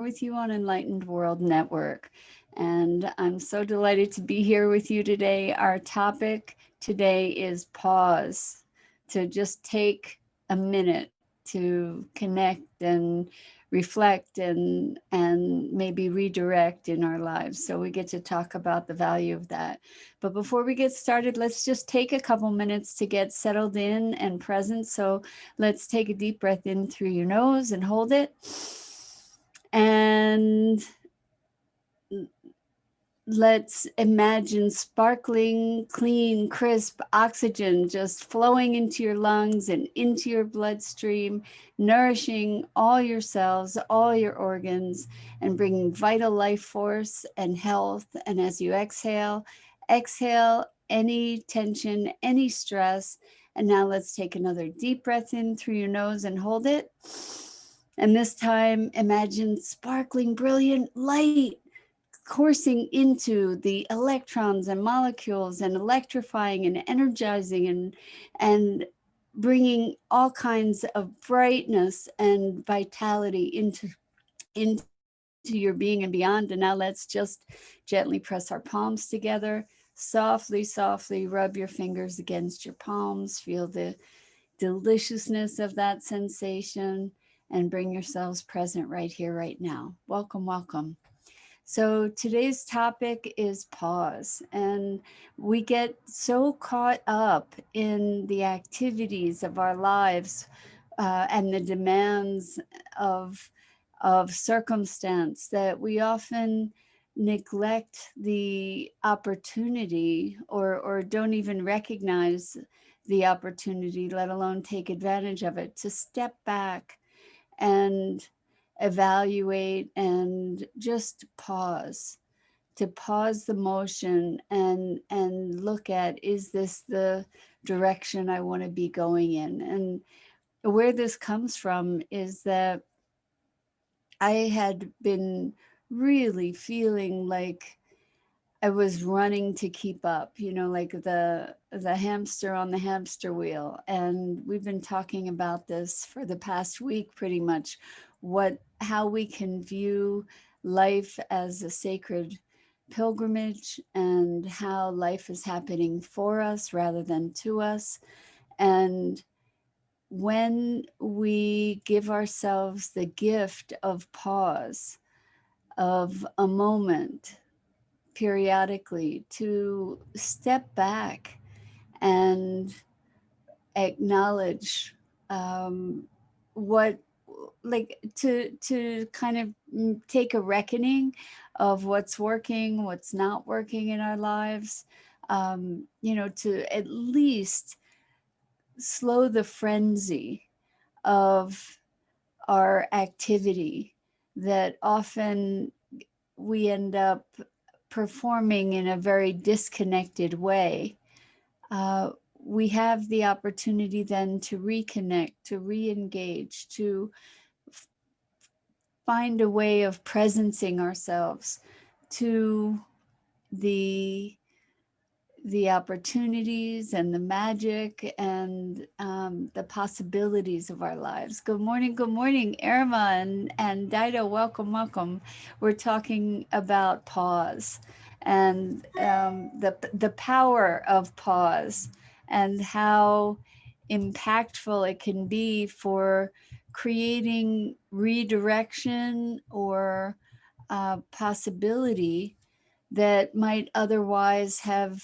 with you on Enlightened World Network. And I'm so delighted to be here with you today. Our topic today is pause, to just take a minute to connect and reflect and maybe redirect in our lives. So we get to talk about the value of that. But before we get started, let's just take a couple minutes to get settled in and present. So let's take a deep breath in through your nose and hold it. And let's imagine sparkling, clean, crisp oxygen just flowing into your lungs and into your bloodstream, nourishing all your cells, all your organs, and bringing vital life force and health. And as you exhale, exhale any tension, any stress. And now let's take another deep breath in through your nose and hold it. And this time, imagine sparkling, brilliant light coursing into the electrons and molecules and electrifying and energizing and bringing all kinds of brightness and vitality into your being and beyond. And now let's just gently press our palms together. Softly rub your fingers against your palms. Feel the deliciousness of that sensation and bring yourselves present right here, right now. Welcome. So today's topic is pause, and we get so caught up in the activities of our lives and the demands of circumstance that we often neglect the opportunity or don't even recognize the opportunity, let alone take advantage of it, to step back and evaluate and just pause, to pause the motion and look at, is this the direction I want to be going in? And where this comes from is that I had been really feeling like I was running to keep up, like the hamster on the hamster wheel. And we've been talking about this for the past week, pretty much, how we can view life as a sacred pilgrimage and how life is happening for us rather than to us. And when we give ourselves the gift of pause, of a moment, periodically to step back and acknowledge what, like, to kind of take a reckoning of what's working, what's not working in our lives, to at least slow the frenzy of our activity that often we end up performing in a very disconnected way. We have the opportunity then to reconnect, to re-engage, to find a way of presencing ourselves to the opportunities and the magic and the possibilities of our lives. Good morning, Irma and Dido. Welcome. We're talking about pause and the power of pause and how impactful it can be for creating redirection or possibility that might otherwise have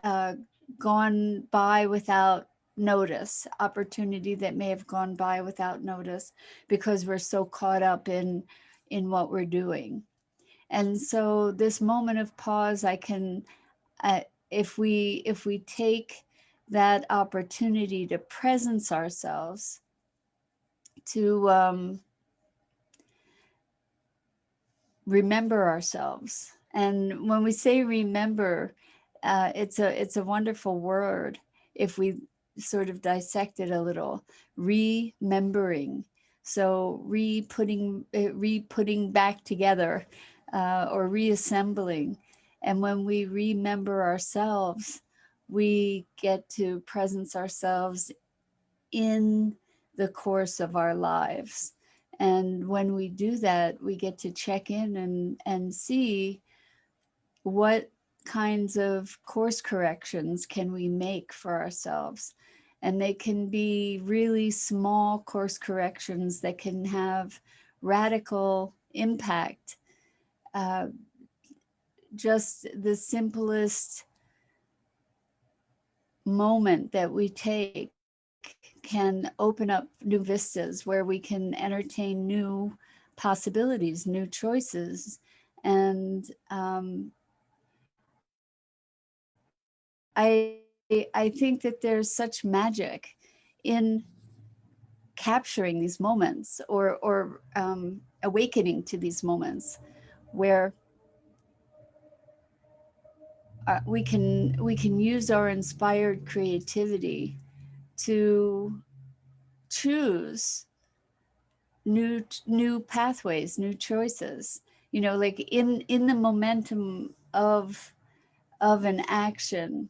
uh, gone by without notice, opportunity that may have gone by without notice because we're so caught up in what we're doing. And so this moment of pause, I can, if we take that opportunity to presence ourselves, to remember ourselves. And when we say remember, it's a wonderful word if we sort of dissect it a little. Remembering, so re-putting back together, or reassembling. And when we remember ourselves, we get to presence ourselves in the course of our lives. And when we do that, we get to check in and see what kinds of course corrections can we make for ourselves. And they can be really small course corrections that can have radical impact. Uh, just the simplest moment that we take can open up new vistas where we can entertain new possibilities, new choices. And I think that there's such magic in capturing these moments, or awakening to these moments where we can use our inspired creativity to choose new pathways, new choices. Like in the momentum of an action,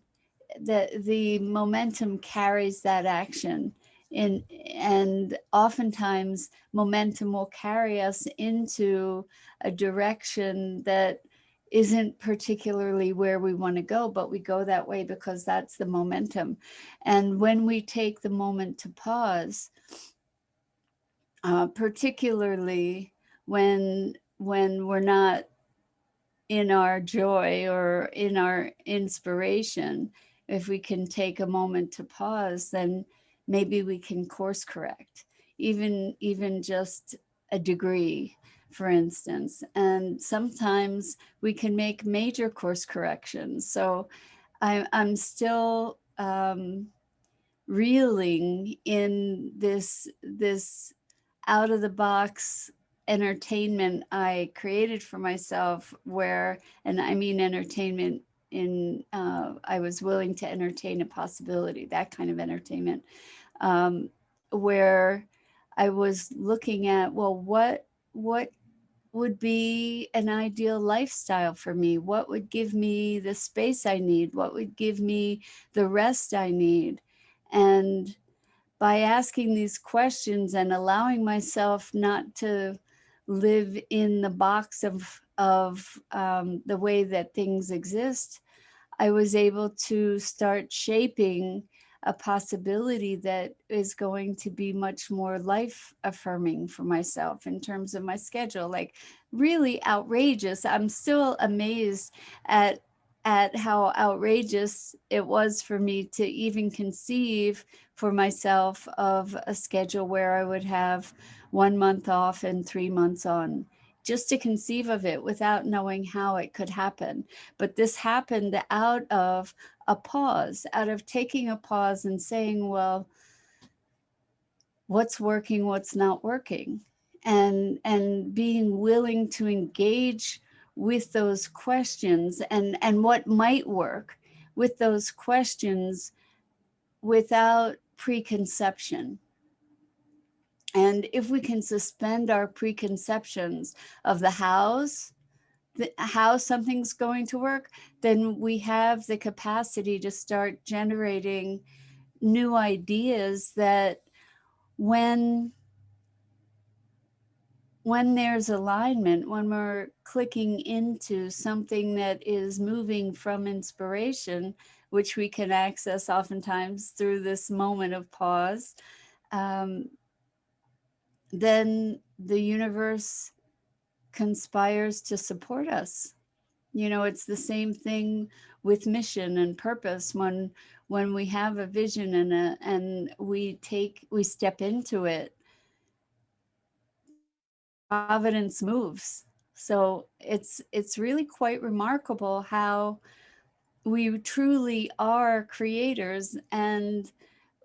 the momentum carries that action in, and oftentimes momentum will carry us into a direction that isn't particularly where we want to go, but we go that way because that's the momentum. And when we take the moment to pause, particularly when we're not in our joy or in our inspiration, if we can take a moment to pause, then maybe we can course correct, even just a degree, for instance. And sometimes we can make major course corrections. So I'm still reeling in this out of the box entertainment I created for myself, where, and I mean entertainment in, I was willing to entertain a possibility, that kind of entertainment, where I was looking at, well, what would be an ideal lifestyle for me? What would give me the space I need? What would give me the rest I need? And by asking these questions and allowing myself not to live in the box of the way that things exist, I was able to start shaping a possibility that is going to be much more life affirming for myself in terms of my schedule. Like, really outrageous. I'm still amazed at how outrageous it was for me to even conceive for myself of a schedule where I would have 1 month off and 3 months on, just to conceive of it without knowing how it could happen. But this happened out of a pause, out of taking a pause and saying, well, what's working, what's not working? And being willing to engage with those questions, and what might work with those questions without preconception. And if we can suspend our preconceptions of how something's going to work, then we have the capacity to start generating new ideas that when there's alignment, when we're clicking into something that is moving from inspiration, which we can access oftentimes through this moment of pause, um, then the universe conspires to support us. It's the same thing with mission and purpose. When we have a vision and we step into it, providence moves. So it's really quite remarkable how we truly are creators. And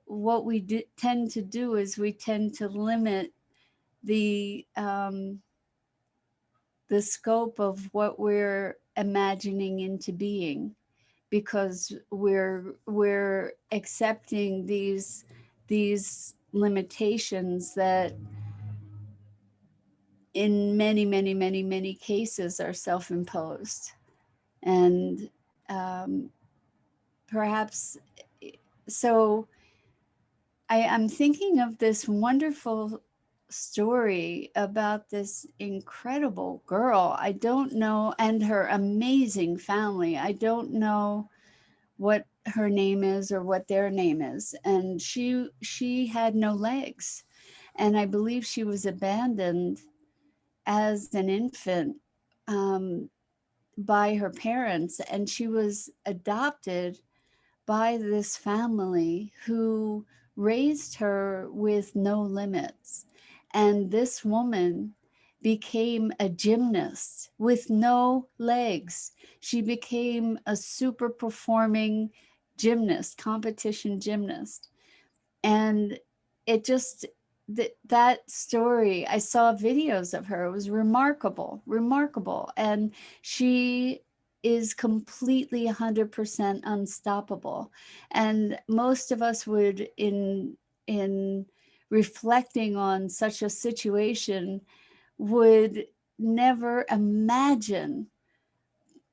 what we tend to do is we tend to limit the scope of what we're imagining into being, because we're accepting these limitations that in many cases are self-imposed. And um, perhaps, so I'm thinking of this wonderful story about this incredible girl. I don't know, and her amazing family. I don't know what her name is or what their name is. And she had no legs. And I believe she was abandoned as an infant um, by her parents, and she was adopted by this family who raised her with no limits. And this woman became a gymnast with no legs. She became a super performing gymnast, competition gymnast. And it just, that story, I saw videos of her. It was remarkable, remarkable. And she is completely 100% unstoppable. And most of us would, in reflecting on such a situation, would never imagine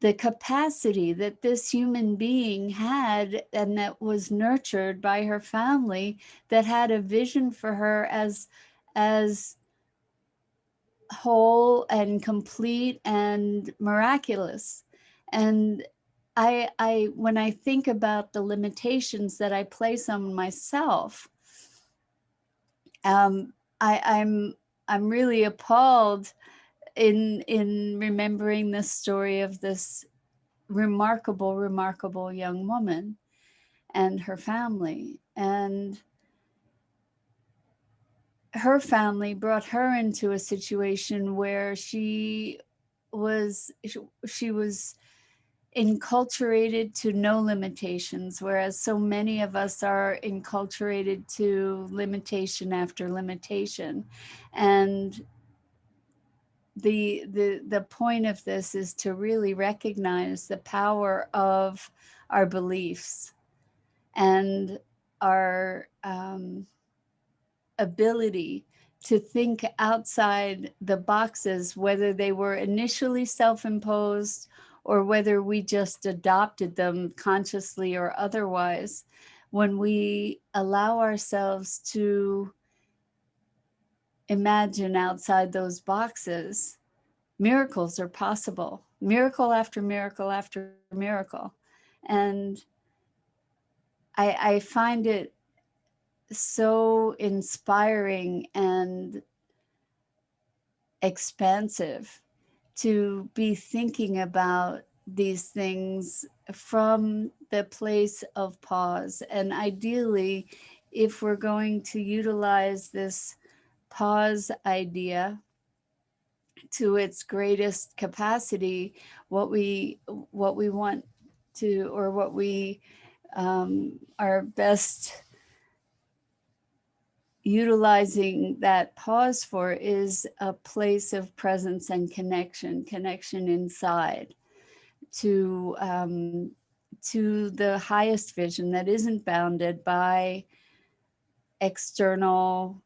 the capacity that this human being had, and that was nurtured by her family, that had a vision for her as whole and complete and miraculous. And I when I think about the limitations that I place on myself, um, I'm really appalled in remembering the story of this remarkable, remarkable young woman and her family. And her family brought her into a situation where was she was enculturated to no limitations, whereas so many of us are enculturated to limitation after limitation. And the point of this is to really recognize the power of our beliefs and our ability to think outside the boxes, whether they were initially self imposed or whether we just adopted them consciously or otherwise. When we allow ourselves to imagine outside those boxes, miracles are possible, miracle after miracle after miracle. And I find it so inspiring and expansive to be thinking about these things from the place of pause. And ideally, if we're going to utilize this pause idea to its greatest capacity, what we what we want to, or what we are best utilizing that pause for, is a place of presence and connection inside to the highest vision that isn't bounded by external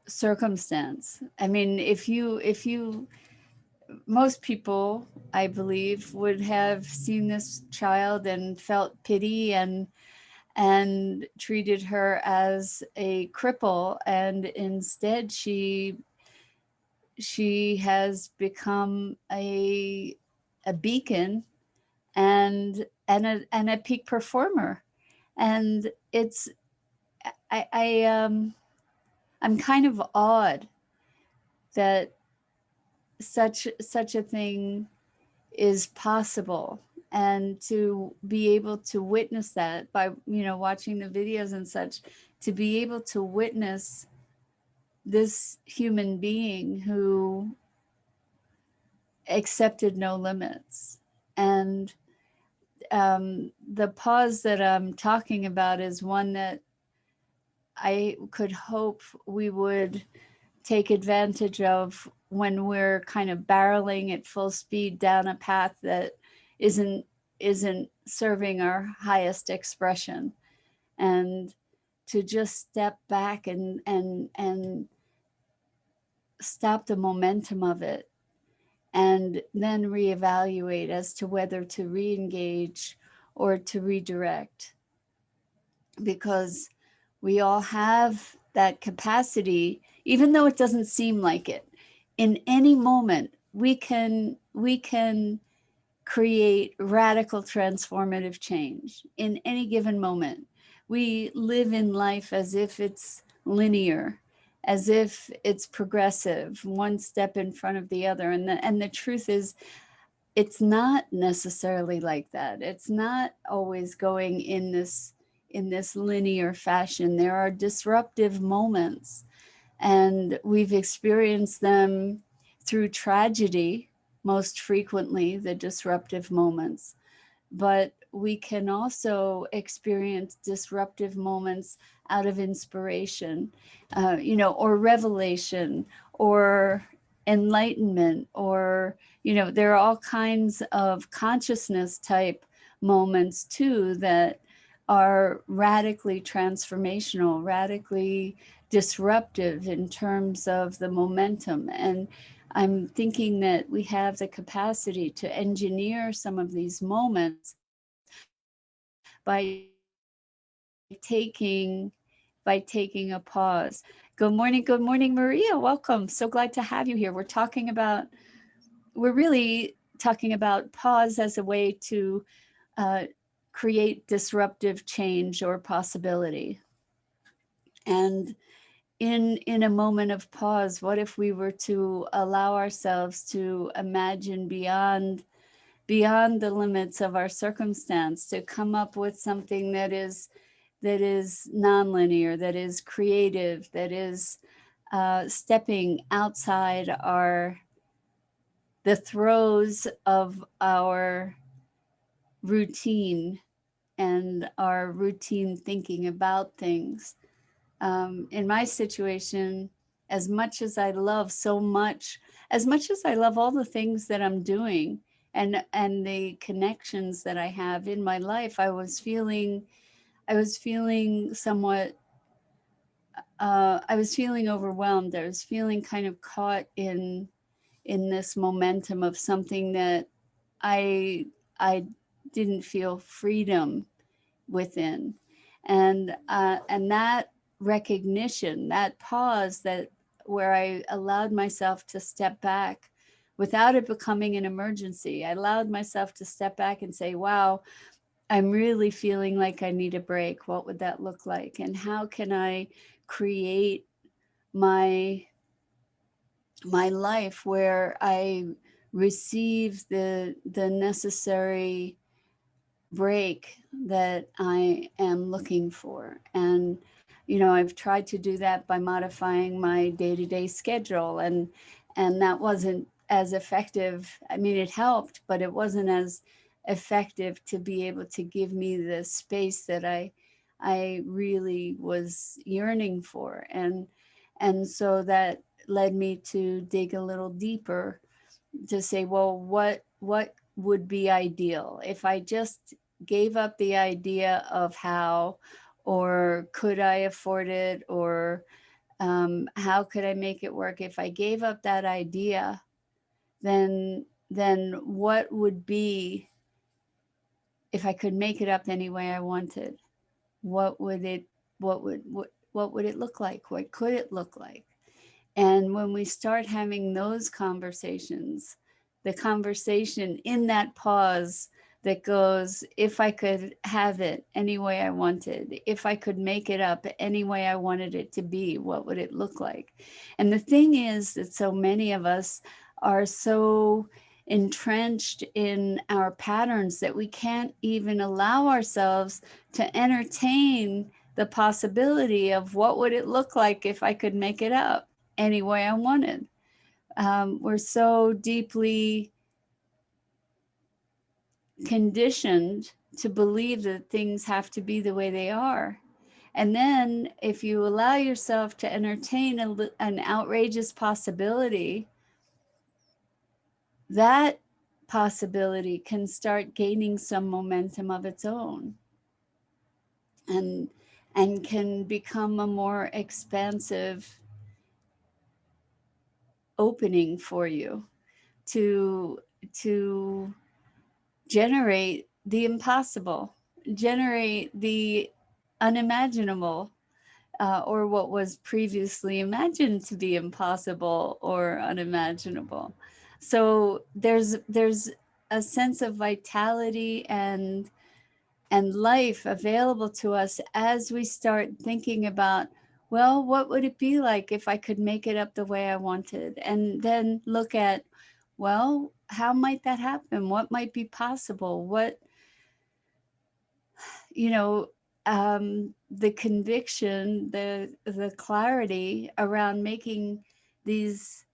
circumstance. I mean, if you most people, I believe, would have seen this child and felt pity and treated her as a cripple, and instead she has become a beacon and a peak performer. And it's I'm kind of awed that such a thing is possible, and to be able to witness that by watching the videos and such, to be able to witness this human being who accepted no limits. And the pause that I'm talking about is one that I could hope we would take advantage of when we're kind of barreling at full speed down a path that isn't isn't serving our highest expression, and to just step back and stop the momentum of it, and then reevaluate as to whether to re-engage or to redirect. Because we all have that capacity, even though it doesn't seem like it. In any moment, we can create radical transformative change in any given moment. We live in life as if it's linear, as if it's progressive, one step in front of the other. And the truth is, it's not necessarily like that. It's not always going in this linear fashion. There are disruptive moments, and we've experienced them through tragedy, most frequently the disruptive moments, but we can also experience disruptive moments out of inspiration, or revelation, or enlightenment, or, there are all kinds of consciousness type moments too that are radically transformational, radically disruptive in terms of the momentum. And I'm thinking that we have the capacity to engineer some of these moments by taking a pause. Good morning, Maria. Welcome. So glad to have you here. We're really talking about pause as a way to uh, create disruptive change or possibility. And in a moment of pause, what if we were to allow ourselves to imagine beyond the limits of our circumstance, to come up with something that is nonlinear, that is creative, that is stepping outside the throes of our routine and our routine thinking about things. In my situation, as much as I love so much, as much as I love all the things that I'm doing, and the connections that I have in my life, I was feeling somewhat, I was feeling overwhelmed. I was feeling kind of caught in this momentum of something that I I didn't feel freedom within. And that recognition, that pause, that where I allowed myself to step back without it becoming an emergency. I allowed myself to step back and say, wow, I'm really feeling like I need a break. What would that look like? And how can I create my my life where I receive the necessary break that I am looking for? And I've tried to do that by modifying my day-to-day schedule, and that wasn't as effective. I mean, it helped, but it wasn't as effective to be able to give me the space that I really was yearning for. And so that led me to dig a little deeper, to say, well, what would be ideal if I just gave up the idea of how, or could I afford it, or how could I make it work? If I gave up that idea, then what would be if I could make it up any way I wanted? What would it what would it look like? What could it look like? And when we start having those conversations, the conversation in that pause that goes, if I could have it any way I wanted, if I could make it up any way I wanted it to be, what would it look like? And the thing is that so many of us are so entrenched in our patterns that we can't even allow ourselves to entertain the possibility of what would it look like if I could make it up any way I wanted. We're so deeply conditioned to believe that things have to be the way they are. And then if you allow yourself to entertain an outrageous possibility, that possibility can start gaining some momentum of its own, and can become a more expansive opening for you to to generate the impossible, generate the unimaginable, or what was previously imagined to be impossible or unimaginable. So there's a sense of vitality and life available to us as we start thinking about, well, what would it be like if I could make it up the way I wanted? And then look at, well, how might that happen? What might be possible? What, you know, the conviction, the clarity around making these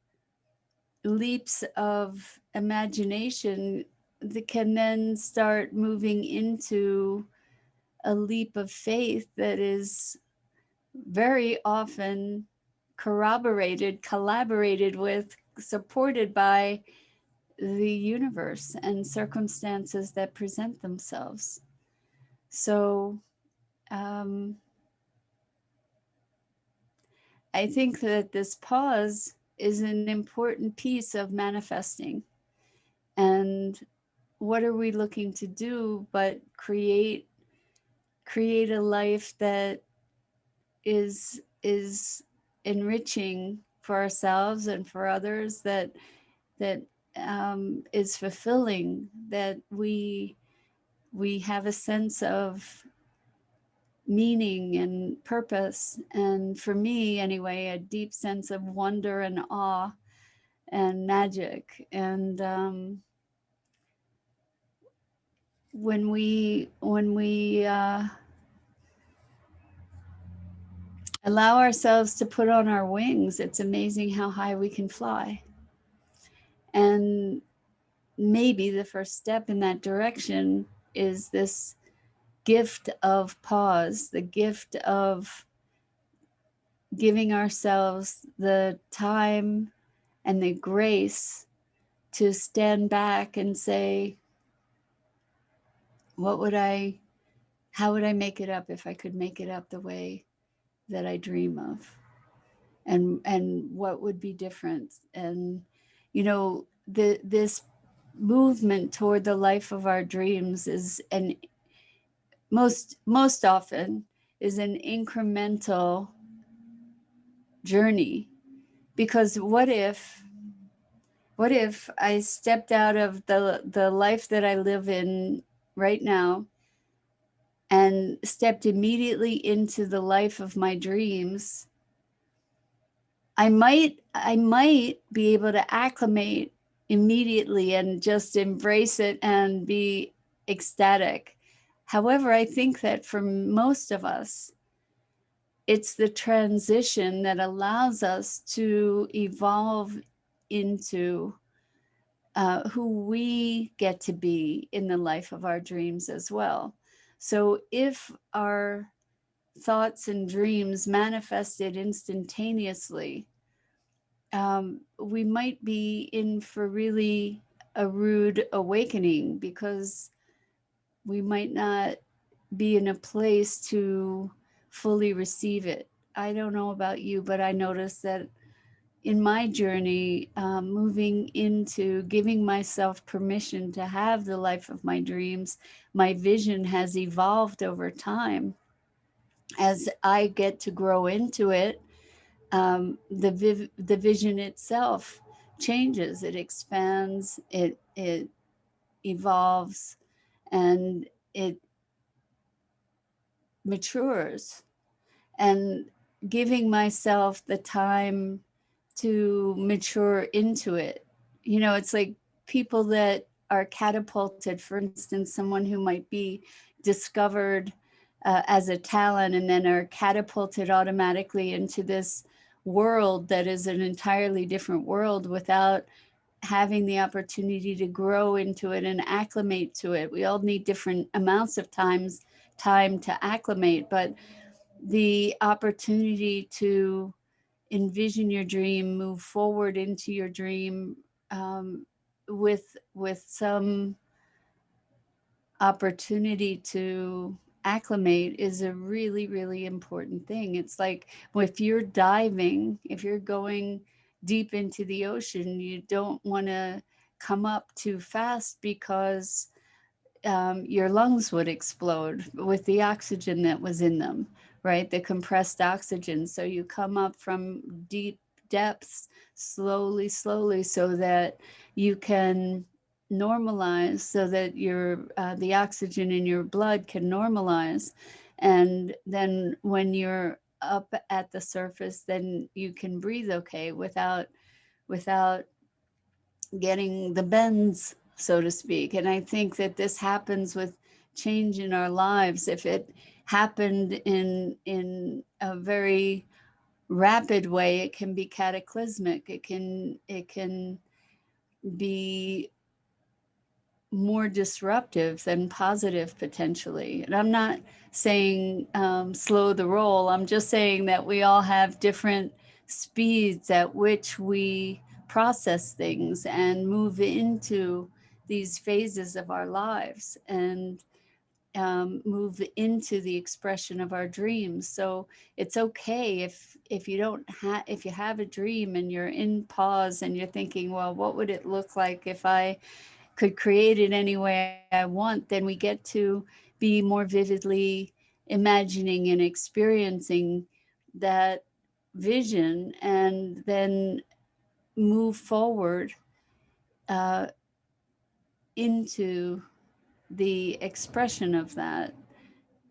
leaps of imagination that can then start moving into a leap of faith that is very often corroborated, collaborated with, supported by the universe and circumstances that present themselves. So um, I think that this pause is an important piece of manifesting. And what are we looking to do but create a life that is enriching for ourselves and for others, that is fulfilling, that we have a sense of meaning and purpose, and for me anyway, a deep sense of wonder and awe and magic. And when we allow ourselves to put on our wings, it's amazing how high we can fly. And maybe the first step in that direction is this gift of pause, the gift of giving ourselves the time and the grace to stand back and say, what would I, how would I make it up if I could make it up the way that I dream of? And what would be different? And, you know, this movement toward the life of our dreams is an most often is an incremental journey. Because what if I stepped out of the life that I live in right now and stepped immediately into the life of my dreams? I might be able to acclimate immediately and just embrace it and be ecstatic. However, I think that for most of us, it's the transition that allows us to evolve into who we get to be in the life of our dreams as well. So if our thoughts and dreams manifested instantaneously, we might be in for really a rude awakening, because we might not be in a place to fully receive it. I don't know about you, but I noticed that in my journey, moving into giving myself permission to have the life of my dreams, my vision has evolved over time. As I get to grow into it, the vision itself changes, it expands, it evolves, and it matures. And giving myself the time to mature into it. You know, it's like people that are catapulted, for instance, someone who might be discovered as a talent and then are catapulted automatically into this world that is an entirely different world without having the opportunity to grow into it and acclimate to it. We all need different amounts of time to acclimate, but the opportunity to envision your dream, move forward into your dream, um, with some opportunity to acclimate, is a really important thing. It's like if you're diving, if you're going deep into the ocean, you don't want to come up too fast, because your lungs would explode with the oxygen that was in them, right? The compressed oxygen. So you come up from deep depths slowly, slowly, so that you can normalize, so that your the oxygen in your blood can normalize. And then when you're up at the surface, then you can breathe okay without getting the bends, so to speak. And I think that this happens with change in our lives. If it happened in a very rapid way, it can be cataclysmic. It can be more disruptive than positive potentially. And I'm not saying slow the roll. I'm just saying that we all have different speeds at which we process things and move into these phases of our lives, and move into the expression of our dreams. So it's okay if you don't have if you have a dream and you're in pause and you're thinking, well, what would it look like if I could create it any way I want? Then we get to be more vividly imagining and experiencing that vision, and then move forward uh, into the expression of that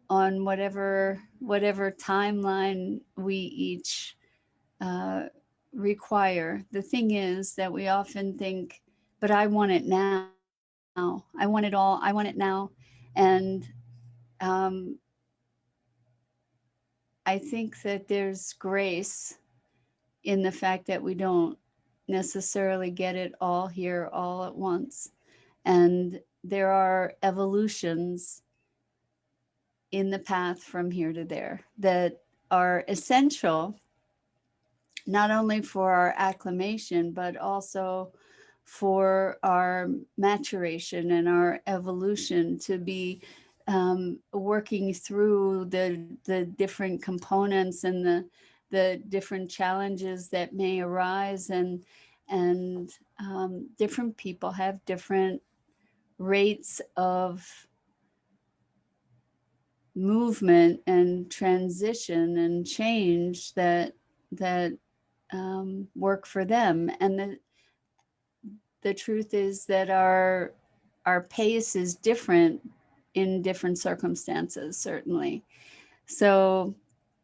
on whatever timeline we each uh, require. The thing is that we often think, but I want it now. I want it all. I want it now. And um, I think that there's grace in the fact that we don't necessarily get it all here all at once. And there are evolutions in the path from here to there that are essential, not only for our acclimation, but also for our maturation and our evolution to be working through the different components and the different challenges that may arise. And different people have different rates of movement and transition and change that work for them. And the truth is that our pace is different in different circumstances, certainly. So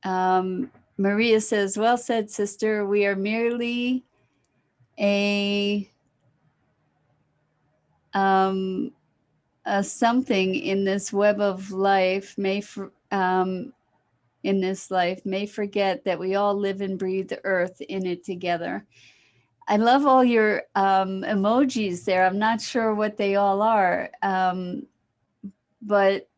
Maria says, well said, sister. We are merely a um, something in this web of life in this life may forget that we all live and breathe the earth in it together. I love all your emojis there. I'm not sure what they all are, but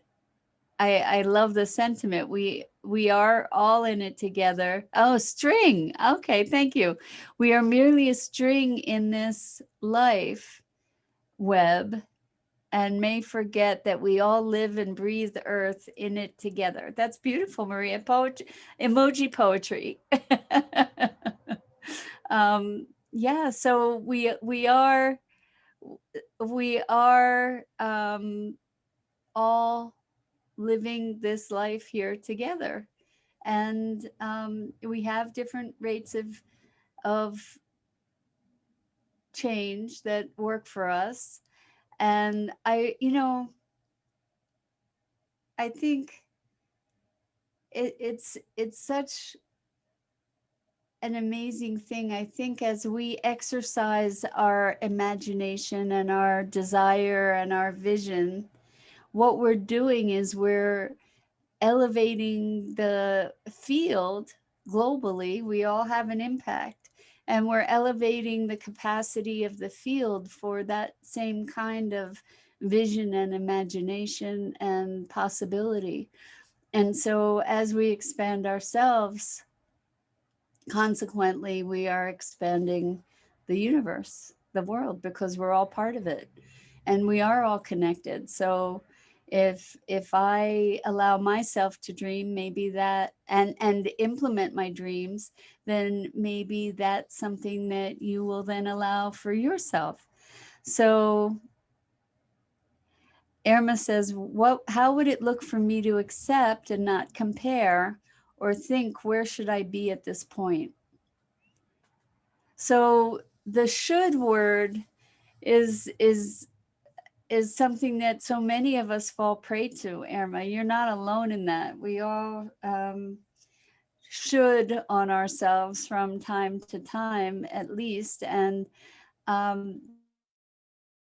I love the sentiment. We are all in it together. Oh, string. Okay, thank you. We are merely a string in this life web, and may forget that we all live and breathe the earth in it together. That's beautiful, Maria. Poetry, emoji poetry. Yeah, so we are all living this life here together, and we have different rates of change that work for us. And I think it's such an amazing thing. I think as we exercise our imagination and our desire and our vision, what we're doing is we're elevating the field globally. We all have an impact, and we're elevating the capacity of the field for that same kind of vision and imagination and possibility. And so as we expand ourselves, consequently, we are expanding the universe, the world, because we're all part of it, and we are all connected. So if I allow myself to dream, maybe that and implement my dreams, then maybe that's something that you will then allow for yourself. So Irma says, what how would it look for me to accept and not compare or think, where should I be at this point? So the should word is is is something that so many of us fall prey to, Irma. You're not alone in that. We all should on ourselves from time to time, at least. And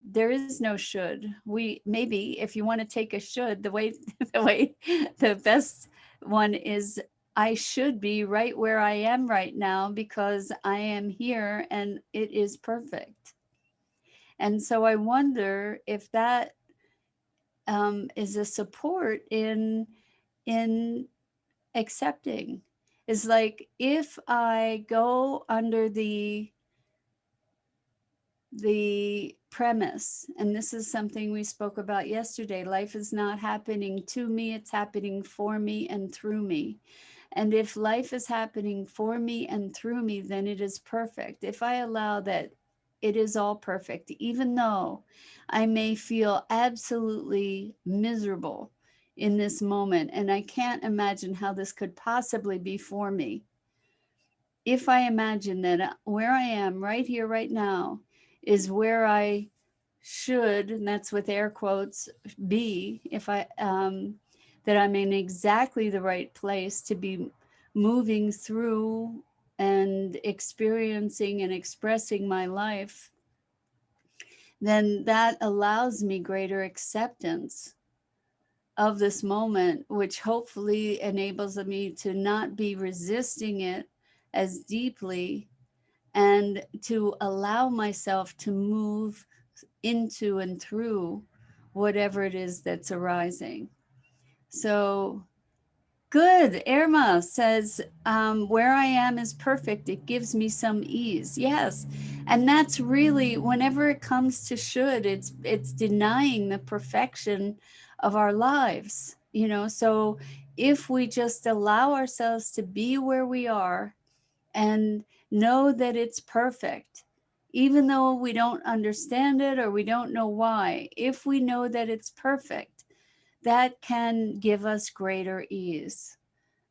there is no should. We maybe, if you want to take a should, the best one is, I should be right where I am right now because I am here and it is perfect. And so I wonder if that is a support in accepting. Is like, if I go under the premise, and this is something we spoke about yesterday, life is not happening to me, it's happening for me and through me. And if life is happening for me and through me, then it is perfect. If I allow that it is all perfect, even though I may feel absolutely miserable in this moment, and I can't imagine how this could possibly be for me. If I imagine that where I am right here, right now, is where I should, and that's with air quotes, be, if I, that I'm in exactly the right place to be moving through and experiencing and expressing my life, then that allows me greater acceptance of this moment, which hopefully enables me to not be resisting it as deeply, and to allow myself to move into and through whatever it is that's arising. So good. Irma says, where I am is perfect. It gives me some ease. Yes. And that's really, whenever it comes to should, it's denying the perfection of our lives. So if we just allow ourselves to be where we are and know that it's perfect, even though we don't understand it or we don't know why, if we know that it's perfect, that can give us greater ease.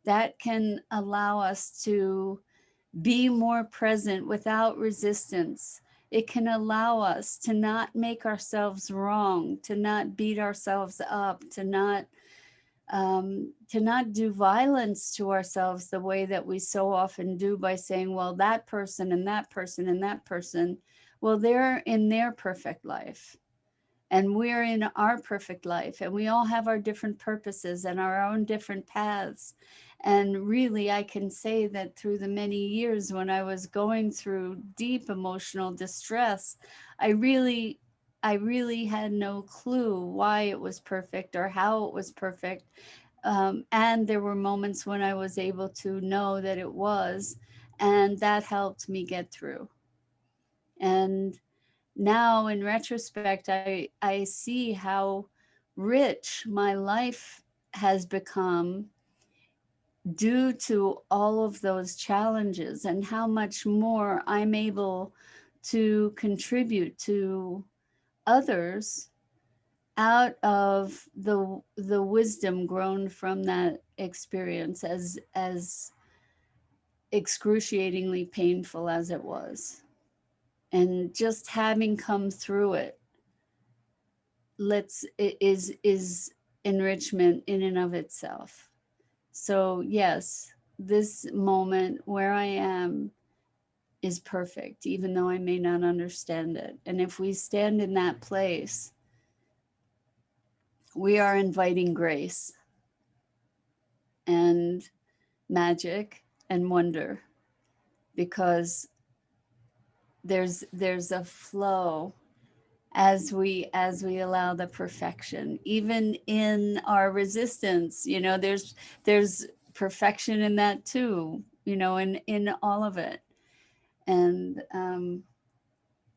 That can allow us to be more present without resistance. It can allow us to not make ourselves wrong, to not beat ourselves up, to not do violence to ourselves the way that we so often do by saying, well, that person and that person and that person, well, they're in their perfect life and we're in our perfect life, and we all have our different purposes and our own different paths. And really, I can say that through the many years when I was going through deep emotional distress, i really I really had no clue why it was perfect or how it was perfect. And there were moments when I was able to know that it was, and that helped me get through. And now in retrospect, I see how rich my life has become due to all of those challenges, and how much more I'm able to contribute to others out of the wisdom grown from that experience, as excruciatingly painful as it was. And just having come through it, is enrichment in and of itself. So yes, this moment where I am is perfect, even though I may not understand it. And if we stand in that place, we are inviting grace and magic and wonder, because there's a flow as we allow the perfection, even in our resistance. There's perfection in that too, in all of it. And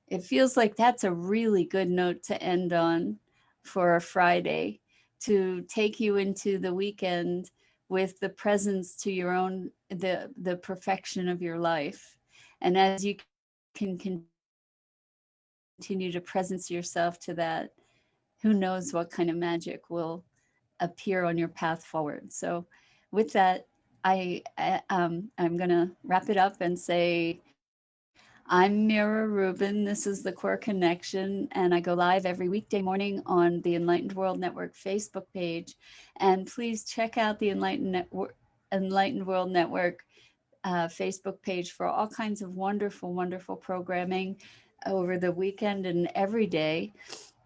it feels like that's a really good note to end on for a Friday, to take you into the weekend with the presence to your own, the perfection of your life. And as you can continue to presence yourself to that, who knows what kind of magic will appear on your path forward. So with that, I'm gonna wrap it up and say, I'm Mira Rubin. This is the Core Connection, and I go live every weekday morning on the Enlightened World Network Facebook page. And please check out the Enlightened World Network Facebook page for all kinds of wonderful, wonderful programming over the weekend and every day.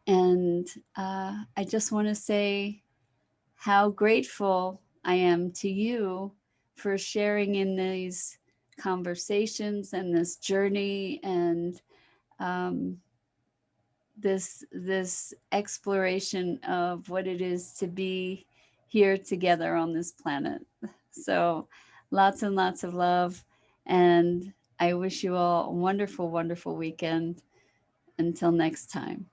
And I just want to say how grateful I am to you for sharing in these conversations and this journey and um, this exploration of what it is to be here together on this planet. So lots and lots of love, and I wish you all a wonderful, wonderful weekend. Until next time.